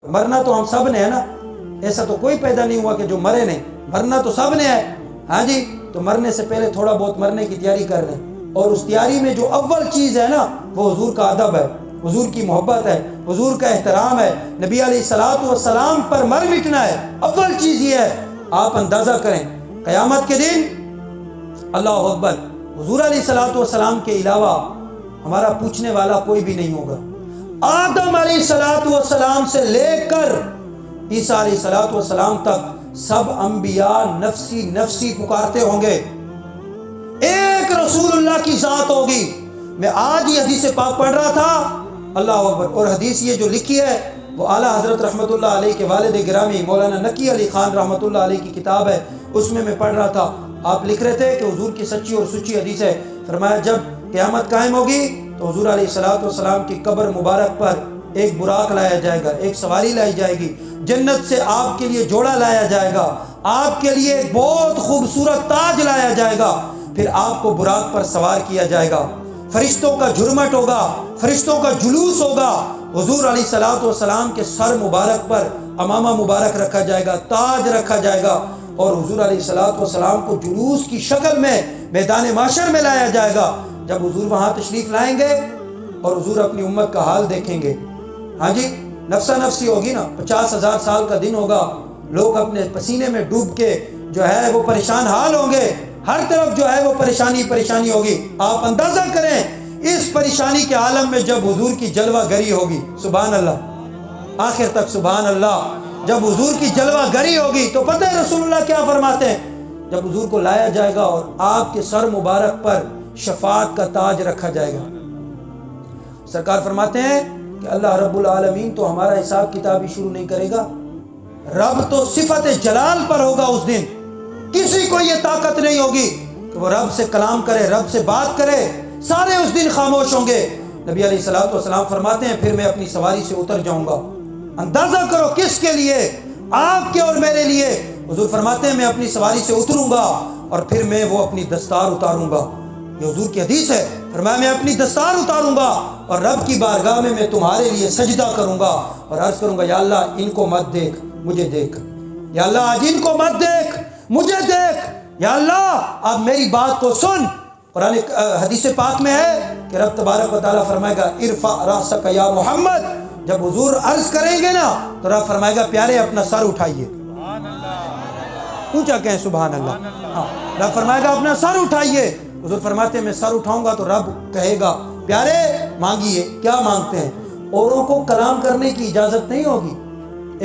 مرنا تو ہم سب نے ہے نا، ایسا تو کوئی پیدا نہیں ہوا کہ جو مرے نہیں، مرنا تو سب نے ہے. ہاں جی، تو مرنے سے پہلے تھوڑا بہت مرنے کی تیاری کر لیں، اور اس تیاری میں جو اول چیز ہے نا وہ حضور کا ادب ہے، حضور کی محبت ہے، حضور کا احترام ہے، نبی علیہ الصلوۃ والسلام پر مر مٹنا ہے. اول چیز یہ ہے. آپ اندازہ کریں قیامت کے دن، اللہ اکبر، حضور علیہ الصلوۃ والسلام کے علاوہ ہمارا پوچھنے والا کوئی بھی نہیں ہوگا. آدم علیہ الصلوۃ والسلام سے لے کر عیسیٰ علیہ الصلوۃ والسلام تک سب انبیاء نفسی نفسی پکارتے ہوں گے. ایک رسول اللہ کی ذات ہوگی. میں آج ہی حدیث پاک پڑھ رہا تھا، اللہ اکبر، اور حدیث یہ جو لکھی ہے وہ اعلیٰ حضرت رحمۃ اللہ علیہ کے والد گرامی مولانا نقی علی خان رحمۃ اللہ علیہ کی کتاب ہے، اس میں پڑھ رہا تھا. آپ لکھ رہے تھے کہ حضور کی سچی اور سچی حدیث ہے. فرمایا جب قیامت قائم ہوگی تو حضور علیہ الصلوۃ والسلام کی قبر مبارک پر ایک براق لایا جائے گا، ایک سواری لائی جائے گی، جنت سے آپ کے لیے جوڑا لایا جائے گا، آپ کے لیے ایک بہت خوبصورت تاج لایا جائے گا، پھر آپ کو براق پر سوار کیا جائے گا. فرشتوں کا جھرمٹ ہوگا، فرشتوں کا جلوس ہوگا، حضور علیہ الصلوۃ والسلام کے سر مبارک پر امامہ مبارک رکھا جائے گا، تاج رکھا جائے گا، اور حضور علیہ الصلوۃ والسلام کو جلوس کی شکل میں میدان محشر میں لایا جائے گا. جب حضور وہاں تشریف لائیں گے اور حضور اپنی امت کا حال دیکھیں گے، ہاں جی، نفسا نفسی ہوگی نا، 50,000 سال کا دن ہوگا، لوگ اپنے پسینے میں ڈوب کے جو ہے وہ پریشان حال ہوں گے، ہر طرف جو ہے وہ پریشانی ہوگی. آپ اندازہ کریں اس پریشانی کے عالم میں جب حضور کی جلوہ گری ہوگی، سبحان اللہ، آخر تک سبحان اللہ، جب حضور کی جلوہ گری ہوگی تو پتہ ہے رسول اللہ کیا فرماتے ہیں؟ جب حضور کو لایا جائے گا اور آپ کے سر مبارک پر شفاعت کا تاج رکھا جائے گا، سرکار فرماتے ہیں کہ اللہ رب العالمین تو ہمارا حساب کتاب ہی شروع نہیں کرے گا. رب تو صفت جلال پر ہوگا اس دن، کسی کو یہ طاقت نہیں ہوگی کہ وہ رب سے کلام کرے، رب سے بات کرے، سارے اس دن خاموش ہوں گے. نبی علیہ الصلوۃ والسلام فرماتے ہیں پھر میں اپنی سواری سے اتر جاؤں گا. اندازہ کرو کس کے لیے؟ آپ کے اور میرے لیے. حضور فرماتے ہیں میں اپنی سواری سے اتروں گا اور پھر میں وہ اپنی دستار اتاروں گا. یہ حضور کی حدیث ہے. فرمایا میں اپنی دستار اتاروں گا اور رب کی بارگاہ میں تمہارے لیے سجدہ کروں گا اور عرض کروں گا یا اللہ ان کو مت دیکھ، مجھے دیکھ. یا اللہ آج ان کو مت دیکھ، مجھے دیکھ. یا اللہ اب میری بات کو سن. قرآن حدیث پاک میں ہے کہ رب تبارک و تعالیٰ فرمائے گا ارفع راسک یا محمد. جب حضور عرض کریں گے نا تو رب فرمائے گا پیارے اپنا سر اٹھائیے. اونچا کہیں سبحان اللہ. ہاں، رب فرمائے گا اپنا سر اٹھائیے. حضور فرماتے ہیں میں سر اٹھاؤں گا تو رب کہے گا پیارے مانگیے، کیا مانگتے ہیں؟ اوروں کو کلام کرنے کی اجازت نہیں ہوگی،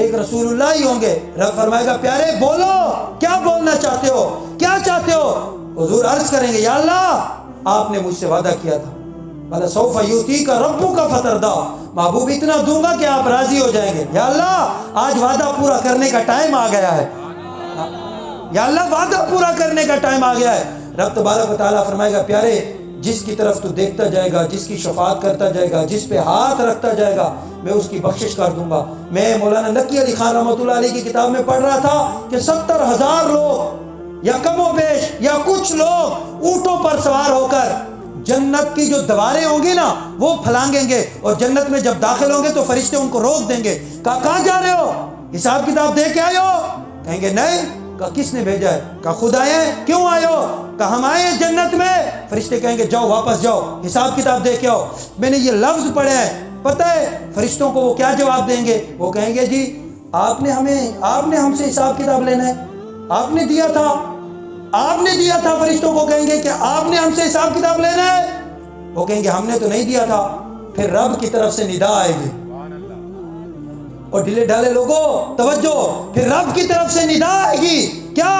ایک رسول اللہ ہی ہوں گے. رب فرمائے گا پیارے بولو، کیا بولنا چاہتے ہو، کیا چاہتے ہو؟ حضور عرض کریں گے یا اللہ آپ نے مجھ سے وعدہ کیا تھا وَلَسَوْفَ يُؤْتِيكَ رَبُّكَ فَتَرْضَىٰ، محبوب اتنا دوں گا کہ آپ راضی ہو جائیں گے. یا اللہ آج وعدہ پورا کرنے کا ٹائم آ گیا ہے. یا اللہ وعدہ پورا کرنے کا ٹائم آ گیا ہے. رب تبارک و تعالیٰ فرمائے گا پیارے جس کی طرف تو دیکھتا جائے گا، جس کی شفاعت کرتا جائے گا، جس پہ ہاتھ رکھتا جائے گا، میں اس کی بخشش کر دوں گا. میں مولانا نقی علی خان رحمۃ اللہ علیہ کی کتاب میں پڑھ رہا تھا کہ 70,000 لوگ یا کم و بیش یا کچھ لوگ اونٹوں پر سوار ہو کر جنت کی جو دواریں ہوں گی نا وہ پھلانگیں گے، اور جنت میں جب داخل ہوں گے تو فرشتے ان کو روک دیں گے. کہاں جا رہے ہو؟ حساب کتاب دے کے آئے ہو؟ کہیں گے نہیں. کہا کس نے بھیجا ہے؟ کہا خود آئے ہیں. کیوں آئے ہو؟ کہا ہم آئے ہیں جنت میں. فرشتے کہیں گے جاؤ واپس جاؤ، حساب کتاب دے کے آؤ. میں نے یہ لفظ پڑھے ہیں، پتہ ہے فرشتوں کو وہ کیا جواب دیں گے؟ وہ کہیں گے جی آپ نے ہم سے حساب کتاب لینا ہے، آپ نے دیا تھا. فرشتوں کو کہیں گے کہ آپ نے ہم سے حساب کتاب لینا ہے. وہ کہیں گے ہم نے تو نہیں دیا تھا. پھر رب کی طرف سے ندا آئے گی، اور ڈھیلے ڈھالے لوگوں توجہ، پھر رب کی طرف سے ندا آئے گی. کیا؟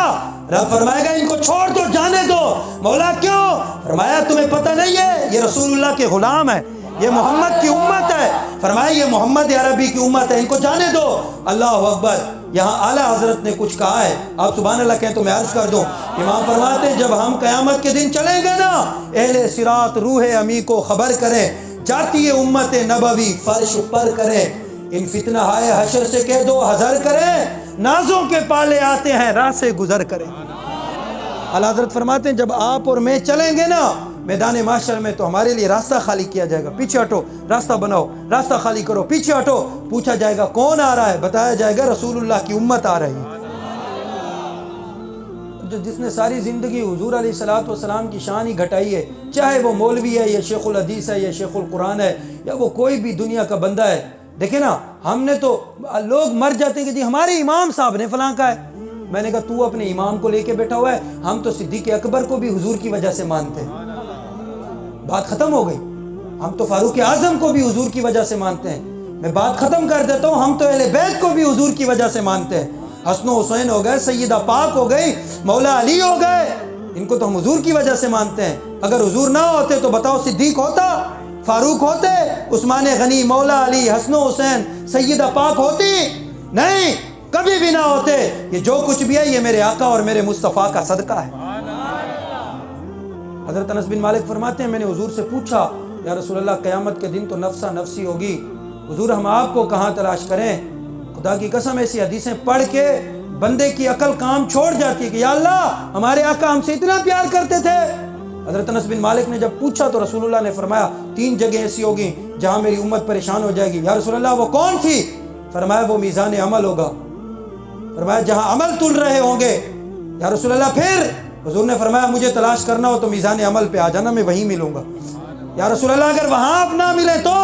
رب فرمائے گا ان کو چھوڑ دو، جانے دو. مولا کیوں؟ فرمایا تمہیں پتہ نہیں ہے یہ رسول اللہ کے غلام ہے، یہ محمد کی امت ہے. فرمایا یہ محمد عربی کی امت ہے، ان کو جانے دو. اللہ اکبر. یہاں اعلیٰ حضرت نے کچھ کہا ہے، آپ سبحان اللہ کہیں تو میں عرض کر دوں. امام فرماتے ہیں جب ہم قیامت کے دن چلیں گے نا، اہل صراط روح امی کو خبر کریں، جاتی ہے امت نبوی فرش پر کریں، ان فتنہ ہائے حشر سے کہہ دو حذر کریں، نازوں کے پالے آتے ہیں راہ سے گزر کریں. اعلیٰ حضرت فرماتے ہیں جب آپ اور میں چلیں گے نا میدان محشر میں تو ہمارے لیے راستہ خالی کیا جائے گا، پیچھے ہٹو، راستہ بناؤ، راستہ خالی کرو، پیچھے ہٹو، پوچھا جائے گا کون آ رہا ہے، بتایا جائے گا رسول اللہ کی امت آ رہی ہے، جس نے ساری زندگی حضور علیہ الصلوۃ والسلام کی شان ہی گھٹائی ہے، چاہے وہ مولوی ہے یا شیخ الحدیث ہے یا شیخ القرآن ہے یا وہ کوئی بھی دنیا کا بندہ ہے۔ دیکھیں نا، ہم نے تو لوگ مر جاتے ہیں کہ جی ہمارے امام صاحب نے فلاں کا ہے، میں نے کہا تو اپنے امام کو لے کے بیٹھا ہوا ہے، ہم تو صدیق اکبر کو بھی حضور کی وجہ سے مانتے ہیں، بات ختم ہو گئی۔ ہم تو فاروق اعظم کو بھی حضور کی وجہ سے مانتے ہیں۔ میں بات ختم کر دیتا ہوں، ہم تو اہل بیت کو بھی حضور کی وجہ سے مانتے ہیں۔ حسن و حسین ہو گئے، سیدہ پاک ہو گئی، مولا علی ہو گئے، ان کو تو ہم حضور کی وجہ سے مانتے ہیں۔ اگر حضور نہ ہوتے تو بتاؤ صدیق ہوتا، فاروق ہوتے، عثمان غنی، مولا علی، حسن و حسین، سیدہ پاک ہوتی؟ نہیں، کبھی بھی نہ ہوتے۔ یہ جو کچھ بھی ہے یہ میرے آقا اور میرے مصطفیٰ کا صدقہ ہے۔ حضرت انس بن مالک فرماتے ہیں میں نے حضور سے پوچھا یا رسول اللہ قیامت کے دن تو نفسا نفسی ہوگی، حضور ہم آپ کو کہاں تلاش کریں؟ خدا کی قسم ایسی حدیثیں پڑھ کے بندے کی عقل کام چھوڑ جاتی ہے کہ یا اللہ ہمارے آقا ہم سے اتنا پیار کرتے تھے۔ حضرت انس بن مالک نے جب پوچھا تو رسول اللہ نے فرمایا 3 جگہ ایسی ہوگی جہاں میری امت پریشان ہو جائے گی۔ یا رسول اللہ وہ کون تھی؟ فرمایا وہ میزان عمل ہوگا، فرمایا جہاں عمل تل رہے ہوں گے۔ یا رسول اللہ پھر؟ حضور نے فرمایا مجھے تلاش کرنا ہو تو میزان عمل پہ آ جانا، میں وہیں ملوں گا۔ یا رسول اللہ اگر وہاں آپ نہ ملے تو؟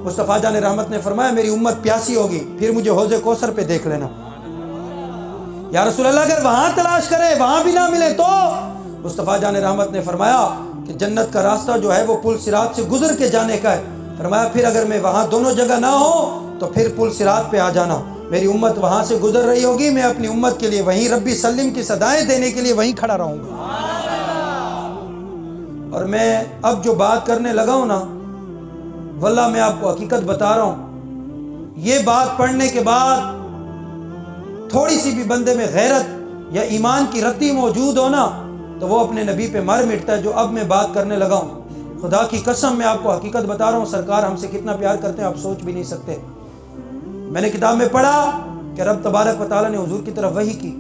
مصطفیٰ جان رحمت نے فرمایا میری امت پیاسی ہوگی، پھر مجھے حوض کوثر پہ دیکھ لینا۔ یا رسول اللہ اگر وہاں تلاش کرے وہاں بھی نہ ملے تو؟ مصطفیٰ جان رحمت نے فرمایا کہ جنت کا راستہ جو ہے وہ پل صراط سے گزر کے جانے کا ہے۔ فرمایا پھر اگر میں وہاں دونوں جگہ نہ ہو تو پھر پل صراط پہ آ جانا، میری امت وہاں سے گزر رہی ہوگی، میں اپنی امت کے لیے وہیں ربی سلم کی صدائیں دینے کے لیے وہیں کھڑا رہوں گا۔ اور میں اب جو بات کرنے لگا ہوں نا، واللہ میں آپ کو حقیقت بتا رہا ہوں، یہ بات پڑھنے کے بعد تھوڑی سی بھی بندے میں غیرت یا ایمان کی رتی موجود ہو نا تو وہ اپنے نبی پہ مر مٹتا ہے۔ جو اب میں بات کرنے لگا ہوں، خدا کی قسم میں آپ کو حقیقت بتا رہا ہوں، سرکار ہم سے کتنا پیار کرتے ہیں آپ سوچ بھی نہیں سکتے۔ میں نے کتاب میں پڑھا کہ رب تبارک و تعالیٰ نے حضور کی طرف وحی کی،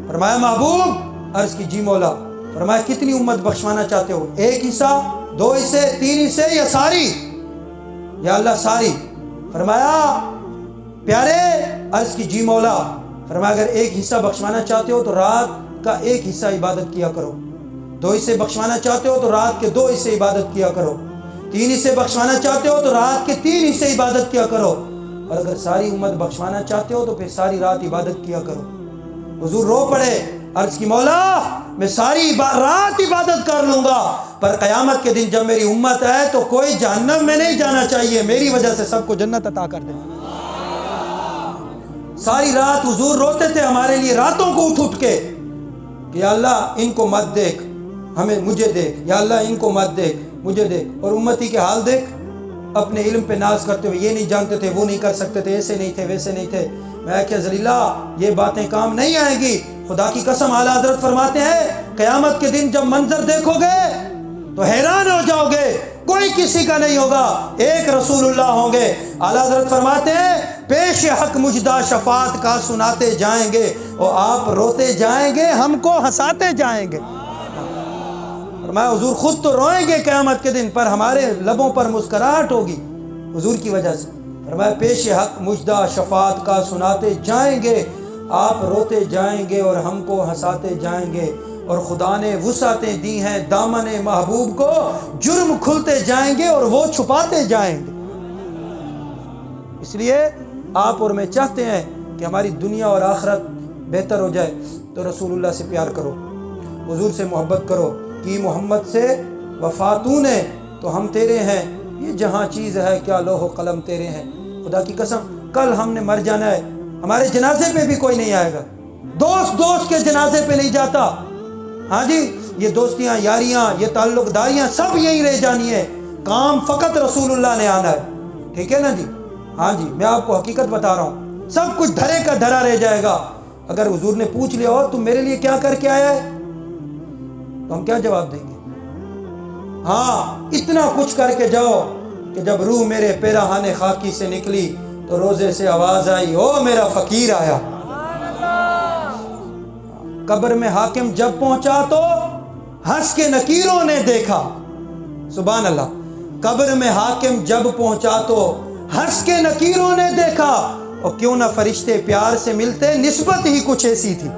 فرمایا محبوب، عرض کی جی مولا، فرمایا کتنی امت بخشوانا چاہتے ہو؟ 1 حصہ، 2 حصے، 3 حصے یا ساری؟ یا اللہ ساری۔ فرمایا پیارے، عرض کی جی مولا، فرمایا اگر 1 حصہ بخشوانا چاہتے ہو تو رات کا 1 حصہ عبادت کیا کرو، 2 حصے بخشوانا چاہتے ہو تو رات کے 2 حصے عبادت کیا کرو، 3 حصے بخشوانا چاہتے ہو تو رات کے 3 حصے عبادت کیا کرو، اور اگر ساری امت بخشوانا چاہتے ہو تو پھر ساری رات عبادت کیا کرو۔ حضور رو پڑے، عرض کی مولا میں ساری رات عبادت کر لوں گا، پر قیامت کے دن جب میری امت ہے تو کوئی جہنم میں نہیں جانا چاہیے، میری وجہ سے سب کو جنت عطا کر دے۔ ساری رات حضور روتے تھے ہمارے لیے، راتوں کو اٹھ کے کہ یا اللہ ان کو مت دیکھ، مجھے دیکھ، یا اللہ ان کو مت دیکھ، مجھے دیکھ۔ اور امتی کے حال دیکھ، اپنے علم پہ ناز کرتے ہوئے، یہ نہیں جانتے تھے، وہ نہیں کر سکتے تھے، ایسے نہیں تھے، ویسے نہیں تھے۔ میں کہ ذلیلہ یہ باتیں کام نہیں آئیں گی۔ خدا کی قسم اعلیٰ حضرت فرماتے ہیں قیامت کے دن جب منظر دیکھو گے تو حیران ہو جاؤ گے، کوئی کسی کا نہیں ہوگا، ایک رسول اللہ ہوں گے۔ اعلیٰ حضرت فرماتے ہیں پیش حق مجدہ شفاعت کا سناتے جائیں گے، اور آپ روتے جائیں گے، ہم کو ہنساتے جائیں گے۔ فرمایا حضور خود تو روئیں گے قیامت کے دن، پر ہمارے لبوں پر مسکراہٹ ہوگی حضور کی وجہ سے۔ فرمایا پیش حق مجدہ شفاعت کا سناتے جائیں گے، آپ روتے جائیں گے اور ہم کو ہنساتے جائیں گے، اور خدا نے وسعتیں دی ہیں دامن محبوب کو، جرم کھلتے جائیں گے اور وہ چھپاتے جائیں گے۔ اس لیے آپ اور میں چاہتے ہیں کہ ہماری دنیا اور آخرت بہتر ہو جائے تو رسول اللہ سے پیار کرو، حضور سے محبت کرو، کہ محمد سے وفاتون ہے تو ہم تیرے ہیں، یہ جہاں چیز ہے کیا لوح و قلم تیرے ہیں۔ خدا کی قسم کل ہم نے مر جانا ہے، ہمارے جنازے پہ بھی کوئی نہیں آئے گا، دوست کے جنازے پہ نہیں جاتا۔ ہاں جی، یہ دوستیاں، یاریاں، یہ تعلق داریاں سب یہیں رہ جانی ہے، کام فقط رسول اللہ نے آنا ہے، ٹھیک ہے نا جی؟ ہاں جی، میں آپ کو حقیقت بتا رہا ہوں، سب کچھ دھرے کا دھرا رہ جائے گا۔ اگر حضور نے پوچھ لیا ہو تم میرے لیے کیا کر کے آیا ہے تو ہم کیا جواب دیں گے؟ ہاں اتنا کچھ کر کے جاؤ کہ جب روح میرے پیراہن خاکی سے نکلی تو روزے سے آواز آئی او میرا فقیر آیا۔ قبر میں حاکم جب پہنچا تو ہنس کے نکیروں نے دیکھا. سبحان اللہ. قبر میں حاکم جب پہنچا تو ہنس کے نکیروں نے دیکھا. اور کیوں نہ فرشتے پیار سے ملتے, نسبت ہی کچھ ایسی تھی.